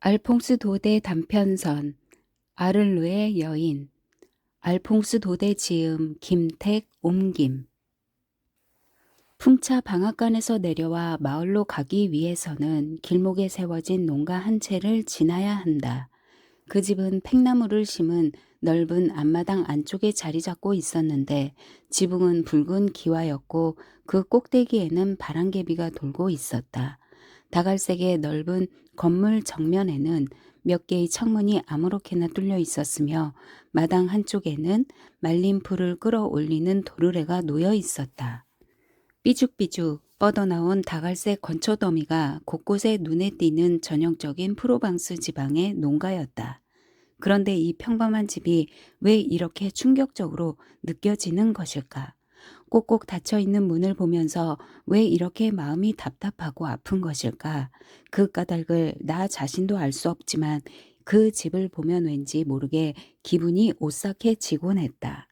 알퐁스 도데 단편선, 아를루의 여인, 알퐁스 도데 지음, 김택 옮김. 풍차 방앗간에서 내려와 마을로 가기 위해서는 길목에 세워진 농가 한 채를 지나야 한다. 그 집은 팽나무를 심은 넓은 앞마당 안쪽에 자리 잡고 있었는데 지붕은 붉은 기와였고 그 꼭대기에는 바람개비가 돌고 있었다. 다갈색의 넓은 건물 정면에는 몇 개의 창문이 아무렇게나 뚫려 있었으며 마당 한쪽에는 말린 풀을 끌어올리는 도르래가 놓여 있었다. 삐죽삐죽 뻗어나온 다갈색 건초더미가 곳곳에 눈에 띄는 전형적인 프로방스 지방의 농가였다. 그런데 이 평범한 집이 왜 이렇게 충격적으로 느껴지는 것일까? 꼭꼭 닫혀있는 문을 보면서 왜 이렇게 마음이 답답하고 아픈 것일까? 그 까닭을 나 자신도 알 수 없지만 그 집을 보면 왠지 모르게 기분이 오싹해지곤 했다.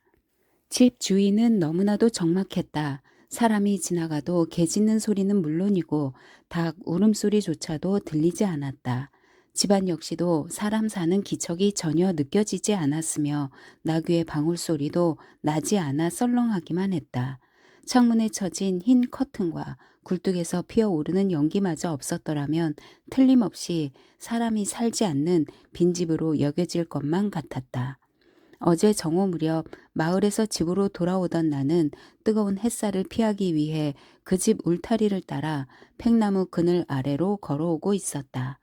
집 주위는 너무나도 적막했다. 사람이 지나가도 개 짖는 소리는 물론이고 닭 울음소리조차도 들리지 않았다. 집안 역시도 사람 사는 기척이 전혀 느껴지지 않았으며 나귀의 방울소리도 나지 않아 썰렁하기만 했다. 창문에 쳐진 흰 커튼과 굴뚝에서 피어오르는 연기마저 없었더라면 틀림없이 사람이 살지 않는 빈집으로 여겨질 것만 같았다. 어제 정오 무렵 마을에서 집으로 돌아오던 나는 뜨거운 햇살을 피하기 위해 그 집 울타리를 따라 팽나무 그늘 아래로 걸어오고 있었다.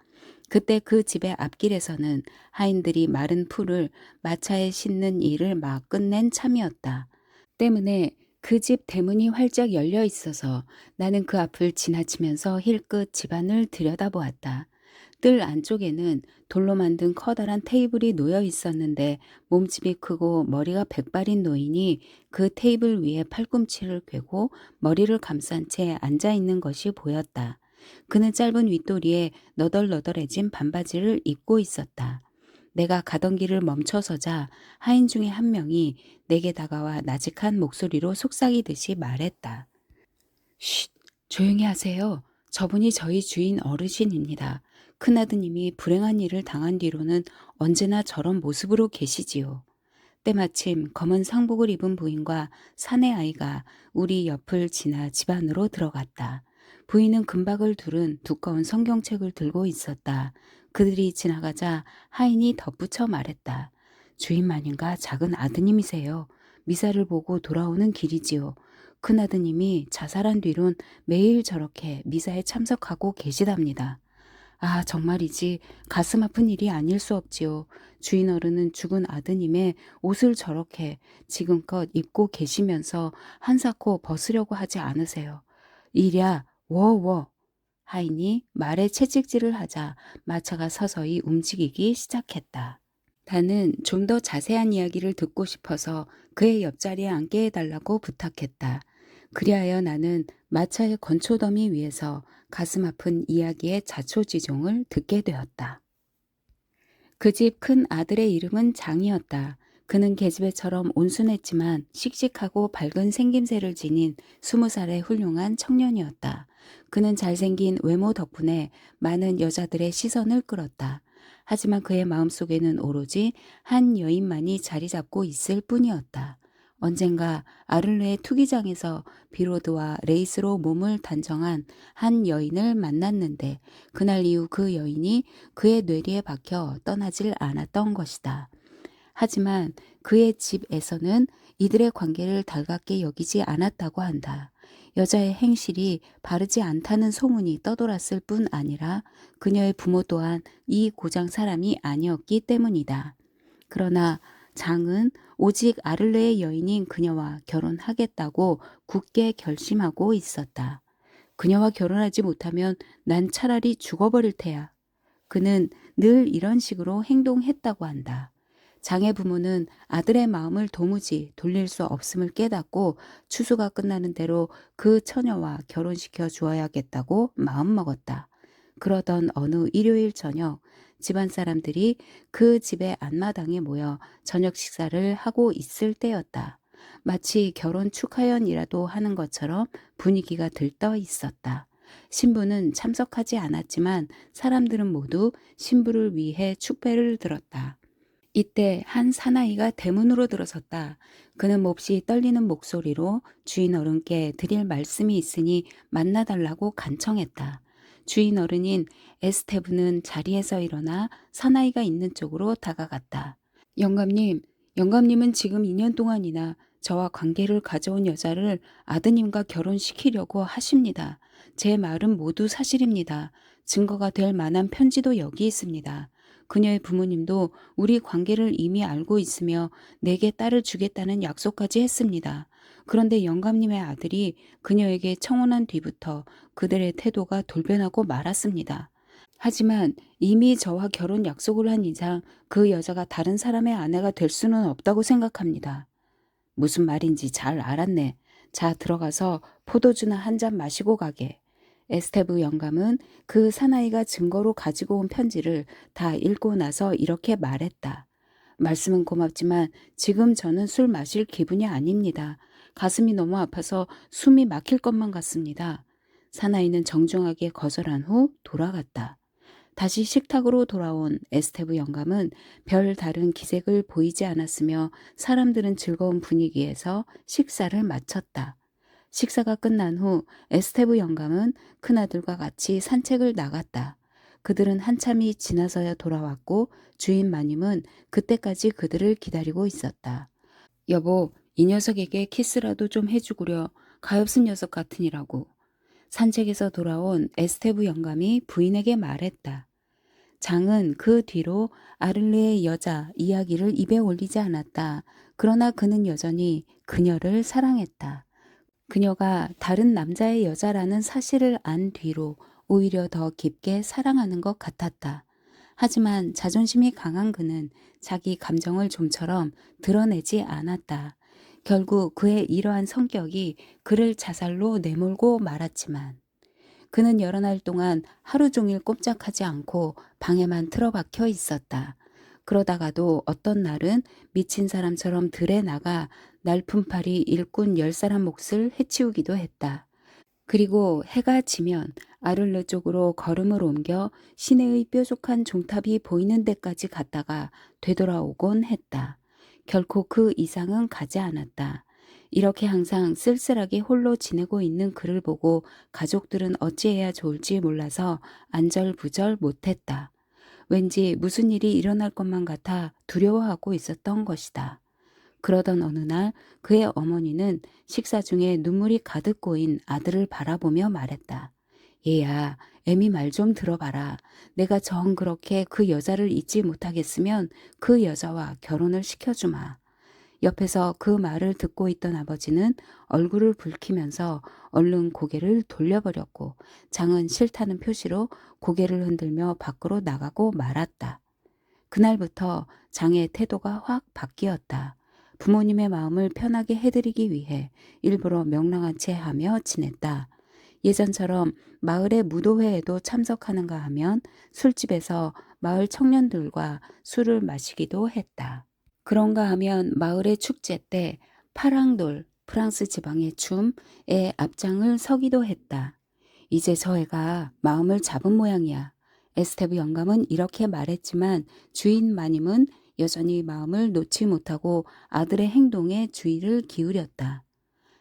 그때 그 집의 앞길에서는 하인들이 마른 풀을 마차에 싣는 일을 막 끝낸 참이었다. 때문에 그 집 대문이 활짝 열려 있어서 나는 그 앞을 지나치면서 힐끗 집안을 들여다보았다. 뜰 안쪽에는 돌로 만든 커다란 테이블이 놓여 있었는데 몸집이 크고 머리가 백발인 노인이 그 테이블 위에 팔꿈치를 꿰고 머리를 감싼 채 앉아 있는 것이 보였다. 그는 짧은 윗도리에 너덜너덜해진 반바지를 입고 있었다. 내가 가던 길을 멈춰서자 하인 중에 한 명이 내게 다가와 나직한 목소리로 속삭이듯이 말했다. 쉿, 조용히 하세요. 저분이 저희 주인 어르신입니다. 큰아드님이 불행한 일을 당한 뒤로는 언제나 저런 모습으로 계시지요. 때마침 검은 상복을 입은 부인과 사내 아이가 우리 옆을 지나 집 안으로 들어갔다. 부인은 금박을 두른 두꺼운 성경책을 들고 있었다. 그들이 지나가자 하인이 덧붙여 말했다. 주인마님과 작은 아드님이세요. 미사를 보고 돌아오는 길이지요. 큰아드님이 자살한 뒤론 매일 저렇게 미사에 참석하고 계시답니다. 아, 정말이지 가슴 아픈 일이 아닐 수 없지요. 주인 어른은 죽은 아드님의 옷을 저렇게 지금껏 입고 계시면서 한사코 벗으려고 하지 않으세요. 이랴, 워워. 하인이 말에 채찍질을 하자 마차가 서서히 움직이기 시작했다. 나는 좀 더 자세한 이야기를 듣고 싶어서 그의 옆자리에 앉게 해달라고 부탁했다. 그리하여 나는 마차의 건초더미 위에서 가슴 아픈 이야기의 자초지종을 듣게 되었다. 그 집 큰 아들의 이름은 장이었다. 그는 계집애처럼 온순했지만 씩씩하고 밝은 생김새를 지닌 20살의 훌륭한 청년이었다. 그는 잘생긴 외모 덕분에 많은 여자들의 시선을 끌었다. 하지만 그의 마음속에는 오로지 한 여인만이 자리 잡고 있을 뿐이었다. 언젠가 아를레의 투기장에서 비로드와 레이스로 몸을 단정한 한 여인을 만났는데 그날 이후 그 여인이 그의 뇌리에 박혀 떠나질 않았던 것이다. 하지만 그의 집에서는 이들의 관계를 달갑게 여기지 않았다고 한다. 여자의 행실이 바르지 않다는 소문이 떠돌았을 뿐 아니라 그녀의 부모 또한 이 고장 사람이 아니었기 때문이다. 그러나 장은 오직 아를레의 여인인 그녀와 결혼하겠다고 굳게 결심하고 있었다. 그녀와 결혼하지 못하면 난 차라리 죽어버릴 테야. 그는 늘 이런 식으로 행동했다고 한다. 장의 부모는 아들의 마음을 도무지 돌릴 수 없음을 깨닫고 추수가 끝나는 대로 그 처녀와 결혼시켜 주어야겠다고 마음먹었다. 그러던 어느 일요일 저녁 집안 사람들이 그 집의 앞마당에 모여 저녁 식사를 하고 있을 때였다. 마치 결혼 축하연이라도 하는 것처럼 분위기가 들떠 있었다. 신부는 참석하지 않았지만 사람들은 모두 신부를 위해 축배를 들었다. 이때 한 사나이가 대문으로 들어섰다. 그는 몹시 떨리는 목소리로 주인 어른께 드릴 말씀이 있으니 만나달라고 간청했다. 주인 어른인 에스테브는 자리에서 일어나 사나이가 있는 쪽으로 다가갔다. 영감님, 영감님은 지금 2년 동안이나 저와 관계를 가져온 여자를 아드님과 결혼시키려고 하십니다. 제 말은 모두 사실입니다. 증거가 될 만한 편지도 여기 있습니다. 그녀의 부모님도 우리 관계를 이미 알고 있으며 내게 딸을 주겠다는 약속까지 했습니다. 그런데 영감님의 아들이 그녀에게 청혼한 뒤부터 그들의 태도가 돌변하고 말았습니다. 하지만 이미 저와 결혼 약속을 한 이상 그 여자가 다른 사람의 아내가 될 수는 없다고 생각합니다. 무슨 말인지 잘 알았네. 자, 들어가서 포도주나 한 잔 마시고 가게. 에스테브 영감은 그 사나이가 증거로 가지고 온 편지를 다 읽고 나서 이렇게 말했다. 말씀은 고맙지만 지금 저는 술 마실 기분이 아닙니다. 가슴이 너무 아파서 숨이 막힐 것만 같습니다. 사나이는 정중하게 거절한 후 돌아갔다. 다시 식탁으로 돌아온 에스테브 영감은 별 다른 기색을 보이지 않았으며 사람들은 즐거운 분위기에서 식사를 마쳤다. 식사가 끝난 후 에스테브 영감은 큰아들과 같이 산책을 나갔다. 그들은 한참이 지나서야 돌아왔고 주인 마님은 그때까지 그들을 기다리고 있었다. 여보, 이 녀석에게 키스라도 좀 해주구려. 가엾은 녀석 같으니라고. 산책에서 돌아온 에스테브 영감이 부인에게 말했다. 장은 그 뒤로 아를레의 여자 이야기를 입에 올리지 않았다. 그러나 그는 여전히 그녀를 사랑했다. 그녀가 다른 남자의 여자라는 사실을 안 뒤로 오히려 더 깊게 사랑하는 것 같았다. 하지만 자존심이 강한 그는 자기 감정을 좀처럼 드러내지 않았다. 결국 그의 이러한 성격이 그를 자살로 내몰고 말았지만 그는 여러 날 동안 하루 종일 꼼짝하지 않고 방에만 틀어박혀 있었다. 그러다가도 어떤 날은 미친 사람처럼 들에 나가 날품팔이 일꾼 10사람 몫을 해치우기도 했다. 그리고 해가 지면 아를르 쪽으로 걸음을 옮겨 시내의 뾰족한 종탑이 보이는 데까지 갔다가 되돌아오곤 했다. 결코 그 이상은 가지 않았다. 이렇게 항상 쓸쓸하게 홀로 지내고 있는 그를 보고 가족들은 어찌해야 좋을지 몰라서 안절부절 못했다. 왠지 무슨 일이 일어날 것만 같아 두려워하고 있었던 것이다. 그러던 어느 날 그의 어머니는 식사 중에 눈물이 가득 고인 아들을 바라보며 말했다. 얘야, 애미 말 좀 들어봐라. 내가 정 그렇게 그 여자를 잊지 못하겠으면 그 여자와 결혼을 시켜주마. 옆에서 그 말을 듣고 있던 아버지는 얼굴을 붉히면서 얼른 고개를 돌려버렸고 장은 싫다는 표시로 고개를 흔들며 밖으로 나가고 말았다. 그날부터 장의 태도가 확 바뀌었다. 부모님의 마음을 편하게 해드리기 위해 일부러 명랑한 채 하며 지냈다. 예전처럼 마을의 무도회에도 참석하는가 하면 술집에서 마을 청년들과 술을 마시기도 했다. 그런가 하면 마을의 축제 때 파랑돌, 프랑스 지방의 춤에 앞장을 서기도 했다. 이제 저 애가 마음을 잡은 모양이야. 에스테브 영감은 이렇게 말했지만 주인 마님은 여전히 마음을 놓지 못하고 아들의 행동에 주의를 기울였다.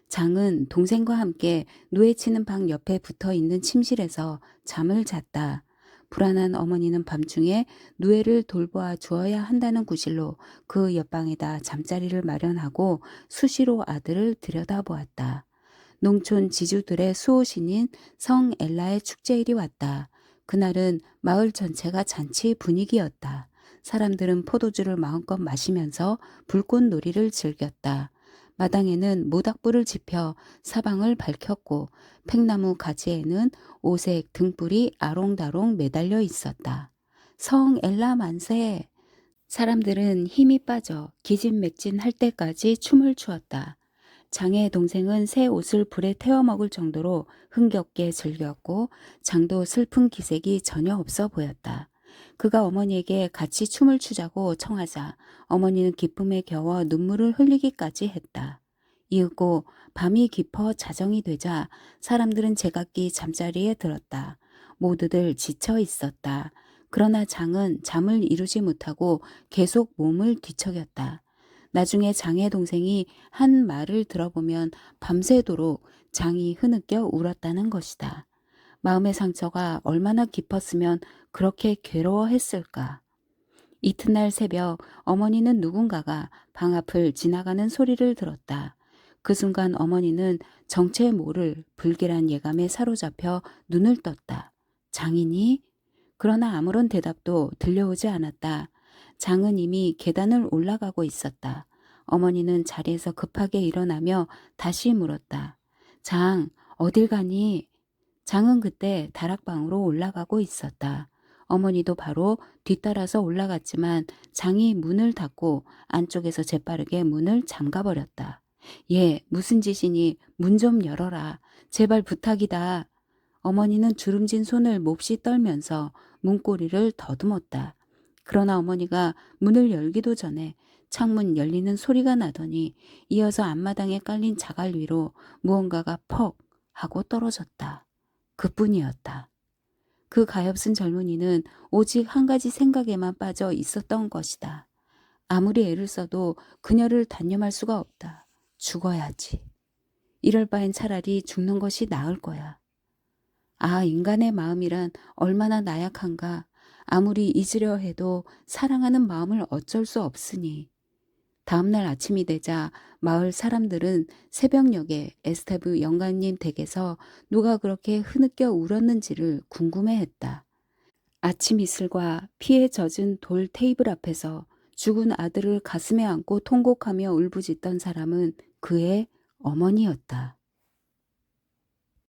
장은 동생과 함께 누에치는 방 옆에 붙어 있는 침실에서 잠을 잤다. 불안한 어머니는 밤중에 누에를 돌보아 주어야 한다는 구실로 그 옆방에다 잠자리를 마련하고 수시로 아들을 들여다보았다. 농촌 지주들의 수호신인 성 엘라의 축제일이 왔다. 그날은 마을 전체가 잔치 분위기였다. 사람들은 포도주를 마음껏 마시면서 불꽃놀이를 즐겼다. 마당에는 모닥불을 지펴 사방을 밝혔고 팽나무 가지에는 오색 등불이 아롱다롱 매달려 있었다. 성 엘라 만세! 사람들은 힘이 빠져 기진맥진할 때까지 춤을 추었다. 장의 동생은 새 옷을 불에 태워 먹을 정도로 흥겹게 즐겼고 장도 슬픈 기색이 전혀 없어 보였다. 그가 어머니에게 같이 춤을 추자고 청하자 어머니는 기쁨에 겨워 눈물을 흘리기까지 했다. 이윽고 밤이 깊어 자정이 되자 사람들은 제각기 잠자리에 들었다. 모두들 지쳐 있었다. 그러나 장은 잠을 이루지 못하고 계속 몸을 뒤척였다. 나중에 장의 동생이 한 말을 들어보면 밤새도록 장이 흐느껴 울었다는 것이다. 마음의 상처가 얼마나 깊었으면 그렇게 괴로워했을까. 이튿날 새벽 어머니는 누군가가 방 앞을 지나가는 소리를 들었다. 그 순간 어머니는 정체 모를 불길한 예감에 사로잡혀 눈을 떴다. 장인이? 그러나 아무런 대답도 들려오지 않았다. 장은 이미 계단을 올라가고 있었다. 어머니는 자리에서 급하게 일어나며 다시 물었다. 장, 어딜 가니? 장은 그때 다락방으로 올라가고 있었다. 어머니도 바로 뒤따라서 올라갔지만 장이 문을 닫고 안쪽에서 재빠르게 문을 잠가버렸다. 얘, 무슨 짓이니? 문 좀 열어라. 제발 부탁이다. 어머니는 주름진 손을 몹시 떨면서 문고리를 더듬었다. 그러나 어머니가 문을 열기도 전에 창문 열리는 소리가 나더니 이어서 앞마당에 깔린 자갈 위로 무언가가 퍽 하고 떨어졌다. 그뿐이었다. 그 가엾은 젊은이는 오직 한 가지 생각에만 빠져 있었던 것이다. 아무리 애를 써도 그녀를 단념할 수가 없다. 죽어야지. 이럴 바엔 차라리 죽는 것이 나을 거야. 아, 인간의 마음이란 얼마나 나약한가. 아무리 잊으려 해도 사랑하는 마음을 어쩔 수 없으니. 다음날 아침이 되자 마을 사람들은 새벽녘에 에스테브 영감님 댁에서 누가 그렇게 흐느껴 울었는지를 궁금해했다. 아침 이슬과 피에 젖은 돌 테이블 앞에서 죽은 아들을 가슴에 안고 통곡하며 울부짖던 사람은 그의 어머니였다.